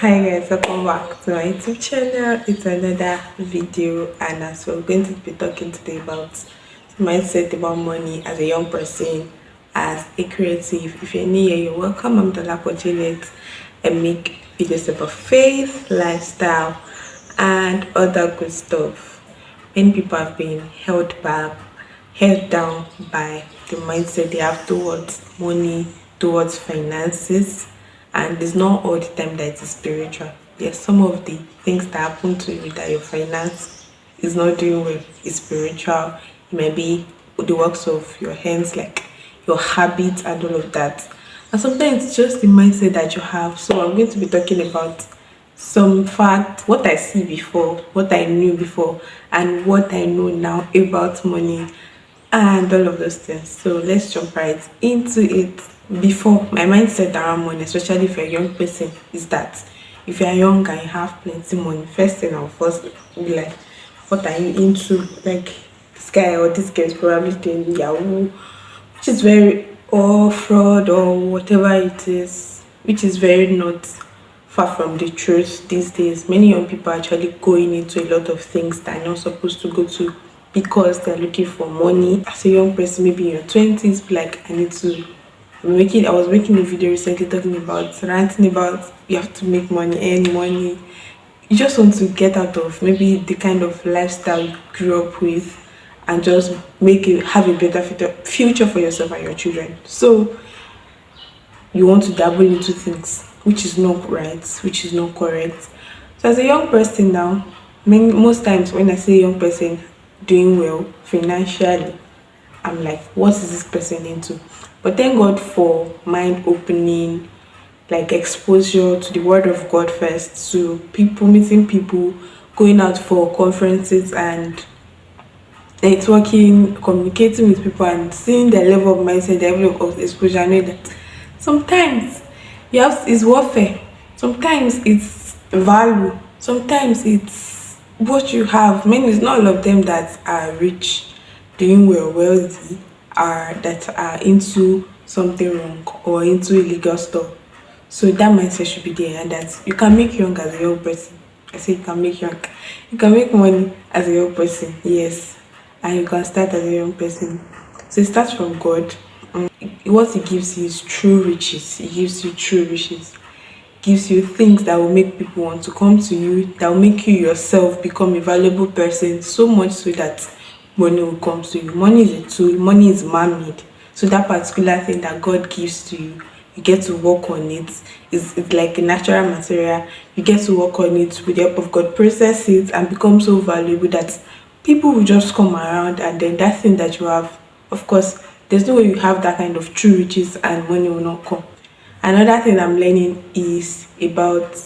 Hi guys, welcome back to my YouTube channel. It's another video, and as we're going to be talking today about mindset about money as a young person, as a creative. If you're new here, you're welcome. I'm Dolapo Juliet. I make videos about faith, lifestyle, and other good stuff. Many people have been held back, held down by the mindset they have towards money, towards finances, and it's not all the time that it's spiritual. Yes, some of the things that happen to you that your finance is not doing well is spiritual. It may be the works of your hands, like your habits and all of that. And sometimes it's just the mindset that you have. So I'm going to be talking about some fact, what I see before, what I knew before, and what I know now about money and all of those things. So let's jump right into it. Before, my mindset around money, especially if you're a young person, is that if you're young and you have plenty money, first thing I'll first be like, what are you into? Like, this guy or this girl is probably doing Yahoo, which is very, or fraud or whatever it is, which is very not far from the truth these days. Many young people are actually going into a lot of things that are not supposed to go to because they're looking for money. As a young person, maybe in your 20s, be like, I was making a video recently talking about ranting about you have to make money, earn money. You just want to get out of maybe the kind of lifestyle you grew up with and just have a better future for yourself and your children. So you want to dabble into things which is not right, which is not correct. So as a young person now, most times when I say young person doing well financially, I'm like, what is this person into? But thank God for mind opening, like exposure to the word of God first, to people, meeting people, going out for conferences and networking, communicating with people and seeing their level of mindset, their level of exposure. I know that sometimes it's warfare, sometimes it's value, sometimes it's what you have. Many, it's not all of them that are rich, doing well, wealthy, are that are into something wrong or into illegal stuff. So that mindset should be there, and that you can make young as a young person. I say you can make young, you can make money as a young person, yes, and you can start as a young person. So it starts from God. What He gives you is true riches. He gives you true riches. Gives you things that will make people want to come to you, that will make you yourself become a valuable person, so much so that money will come to you. Money is a tool, money is man-made. So that particular thing that God gives to you, you get to work on it. It's like a natural material. You get to work on it with the help of God, process it and become so valuable that people will just come around, and then that thing that you have, of course, there's no way you have that kind of true riches and money will not come. Another thing I'm learning is about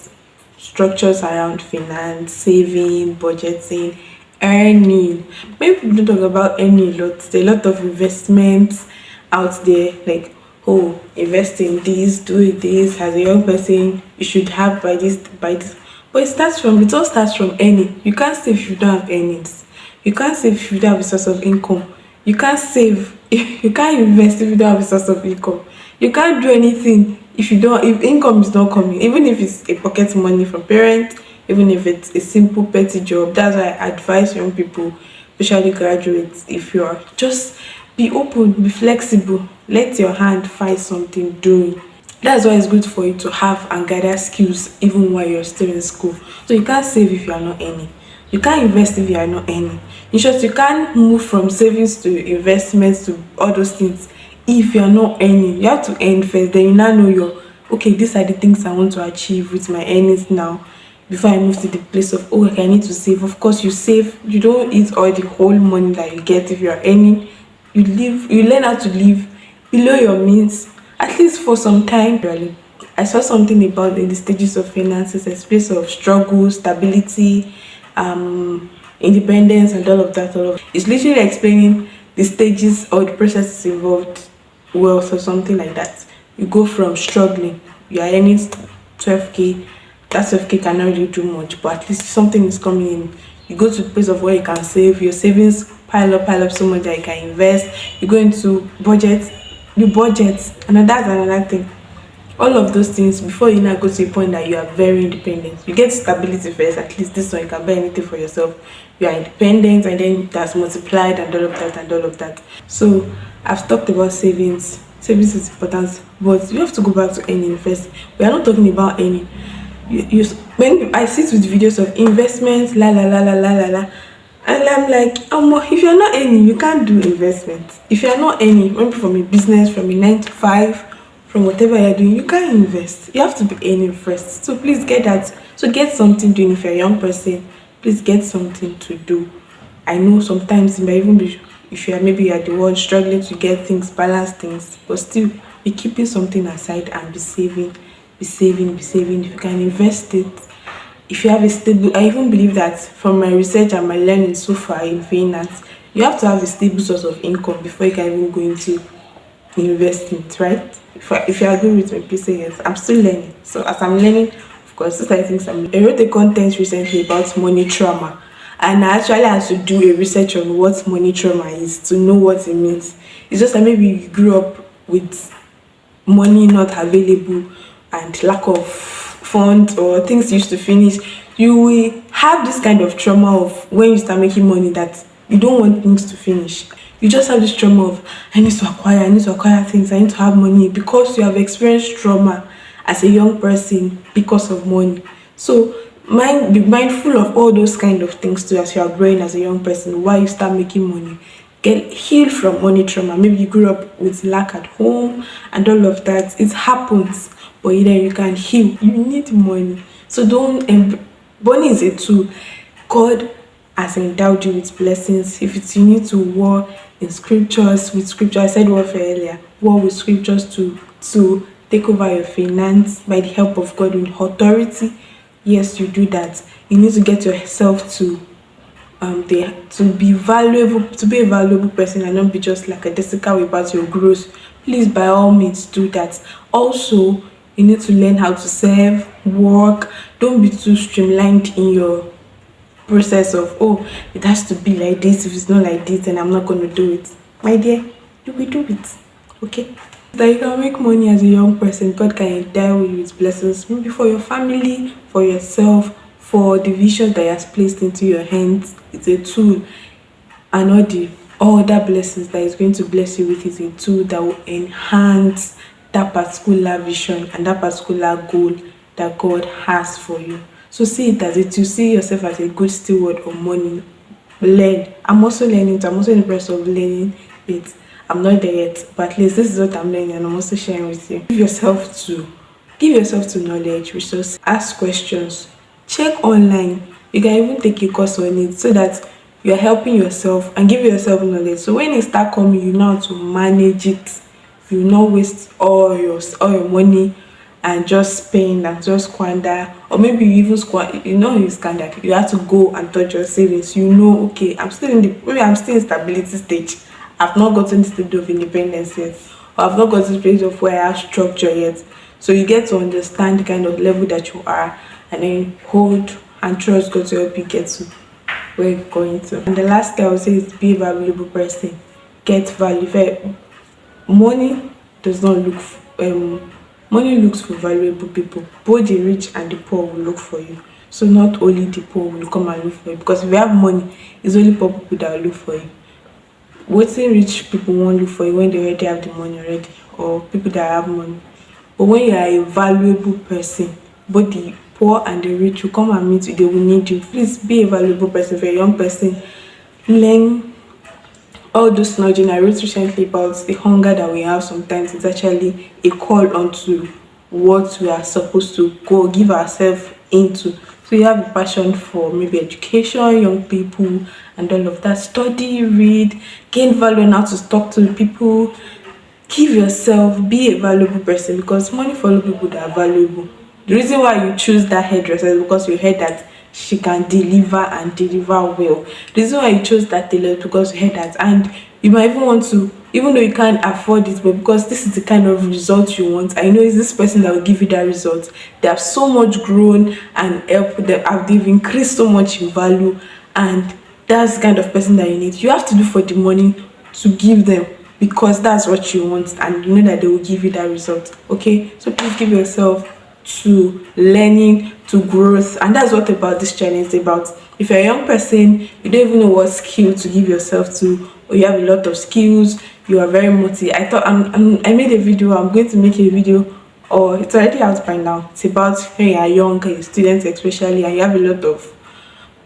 structures around finance, saving, budgeting, earning. Maybe people don't talk about earning a lot. There's a lot of investments out there, like, oh, invest in this, do this. As a young person, you should have by this, by this. But it all starts from earning. You can't save if you don't have earnings. You can't save if you don't have a source of income. You can't save, you can't invest if you don't have a source of income. You can't do anything if income is not coming, even if it's a pocket money from parents, even if it's a simple petty job. That's why I advise young people, especially graduates, if you are, just be open, be flexible, let your hand find something doing. That's why it's good for you to have and gather skills even while you're still in school. So you can't save if you are not earning. You can't invest if you are not earning. In short, you can't move from savings to investments to all those things if you are not earning. You have to earn first, then you now know your, okay, these are the things I want to achieve with my earnings now, before I move to the place of, oh, okay, I need to save. Of course, you save. You don't eat all the whole money that you get. If you are earning, you learn how to live below your means, at least for some time. Really, I saw something about in the stages of finances, a space of struggle, stability, independence, and all of that. It's literally explaining the stages or the processes involved, wealth or something like that. You go from struggling, you are earning 12K. That 12K cannot really do much, but at least something is coming in. You go to the place of where you can save. Your savings pile up so much that you can invest. You go into budget, the budget, and that's another thing. All of those things before you now go to a point that you are very independent. You get stability first, at least this one you can buy anything for yourself. You are independent, and then that's multiplied and all of that and all of that. So I've talked about savings. Savings is important, but you have to go back to earning first. We are not talking about earning. When I sit with videos of investments, la la la la la la la, and I'm like, if you're not earning, you can't do investment. If you're not earning, maybe from a business, from a 9 to 5, from whatever you're doing, you can't invest. You have to be earning first. So please get that. So get something doing. If you're a young person, please get something to do. I know sometimes it might even be, if you are, maybe you're the one struggling to get things, balance things, but still be keeping something aside and be saving, be saving, be saving. If you can invest it, if you have a stable, I even believe that from my research and my learning so far in finance, you have to have a stable source of income before you can even go into investment, right? If you agree with me, please say yes. I'm still learning. So as I'm learning, of course, these are things I wrote a content recently about money trauma. And I actually had to do a research on what money trauma is to know what it means. It's just that maybe you grew up with money not available and lack of funds or things used to finish. You will have this kind of trauma of when you start making money that you don't want things to finish. You just have this trauma of I need to acquire things, I need to have money, because you have experienced trauma as a young person because of money. So be mindful of all those kind of things too as you are growing as a young person while you start making money. Get healed from money trauma. Maybe you grew up with lack at home and all of that. It happens, but then you can heal. You need money. So don't money is a tool. God has endowed you with blessings. If it's you need to war in scriptures with scripture, I said warfare earlier, war with scriptures to take over your finance by the help of God with authority. Yes, you do that. You need to get yourself to to be valuable, to be a valuable person and not be just like a Jessica about your growth. Please, by all means, do that. Also, you need to learn how to serve, work. Don't be too streamlined in your process of, oh, it has to be like this. If it's not like this, then I'm not going to do it. My dear, you will do it. Okay? That you can make money as a young person. God can endow you with blessings, maybe for your family, for yourself, for the vision that He has placed into your hands. It's a tool, and all other blessings that is going to bless you with is a tool that will enhance that particular vision and that particular goal that God has for you. So see it as it. You see yourself as a good steward of money. Learn. I'm also learning. I'm also in the process of learning it. I'm not there yet, but at least this is what I'm learning, and I'm also sharing with you. Give yourself to knowledge, resource, ask questions, check online. You can even take a course on it so that you're helping yourself and give yourself knowledge. So when it start coming, you know how to manage it. You will not waste all your money and just spend and just squander, or maybe you even squander. You squander. You have to go and touch your savings. Okay, I'm still in stability stage. I've not gotten to the stage of independence yet, or I've not gotten to the stage of where I have structure yet. So you get to understand the kind of level that you are, and then hold and trust God to help you get to where you're going to. And the last thing I would say is be a valuable person. Get value. Money does not look. Money looks for valuable people. Both the rich and the poor will look for you. So not only the poor will come and look for you, because if you have money, it's only poor people that will look for you. What rich people won't look for you when they already have the money already, or people that have money. But when you are a valuable person, both the poor and the rich will come and meet you. They will need you. Please be a valuable person. For a young person, learn all those nudging. I wrote recently about the hunger that we have. Sometimes it's actually a call onto what we are supposed to go give ourselves into. So you have a passion for maybe education, young people, and all of that. Study, read, gain value, and how to talk to people. Give yourself, be a valuable person, because money follow people that are valuable. The reason why you choose that hairdresser is because you heard that she can deliver and deliver well. The reason why you chose that tailor is because you heard that, and you might even want to, even though you can't afford it, but because this is the kind of result you want. I know it's this person that will give you that result. They have so much grown and they've increased so much in value, and that's the kind of person that you need. You have to do for the money to give them. because that's what you want, and you know that they will give you that result. Okay, so please give yourself to learning, to growth, and that's what about this challenge is about. If you're a young person, you don't even know what skill to give yourself to, or you have a lot of skills, you are very motivated. I thought I made a video. I'm going to make a video, or it's already out by now. It's about when you are young, students especially, and you have a lot of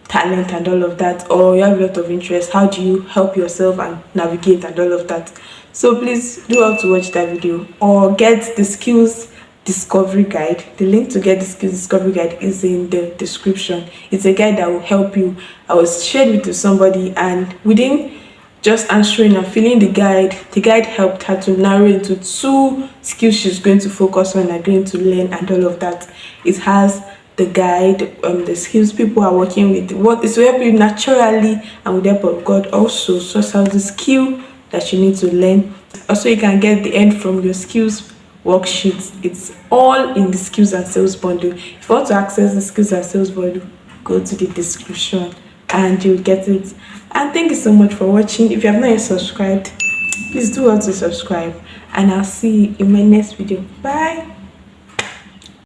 talent and all of that, or you have a lot of interest. How do you help yourself and navigate and all of that? So please do have to watch that video, or get the skills discovery guide. The link to get the skills discovery guide is in the description. It's a guide that will help you. I was shared with somebody, and within just answering and filling the guide helped her to narrow into 2 skills she's going to focus on and going to learn and all of that. It has the guide, the skills people are working with, what is to help you naturally and with the help of God also source out the skill that you need to learn. Also, you can get the end from your skills worksheets. It's all in the skills and sales bundle. If you want to access the skills and sales bundle, go to the description and you'll get it. And thank you so much for watching. If you have not yet subscribed, please do want to subscribe, and I'll see you in my next video. Bye.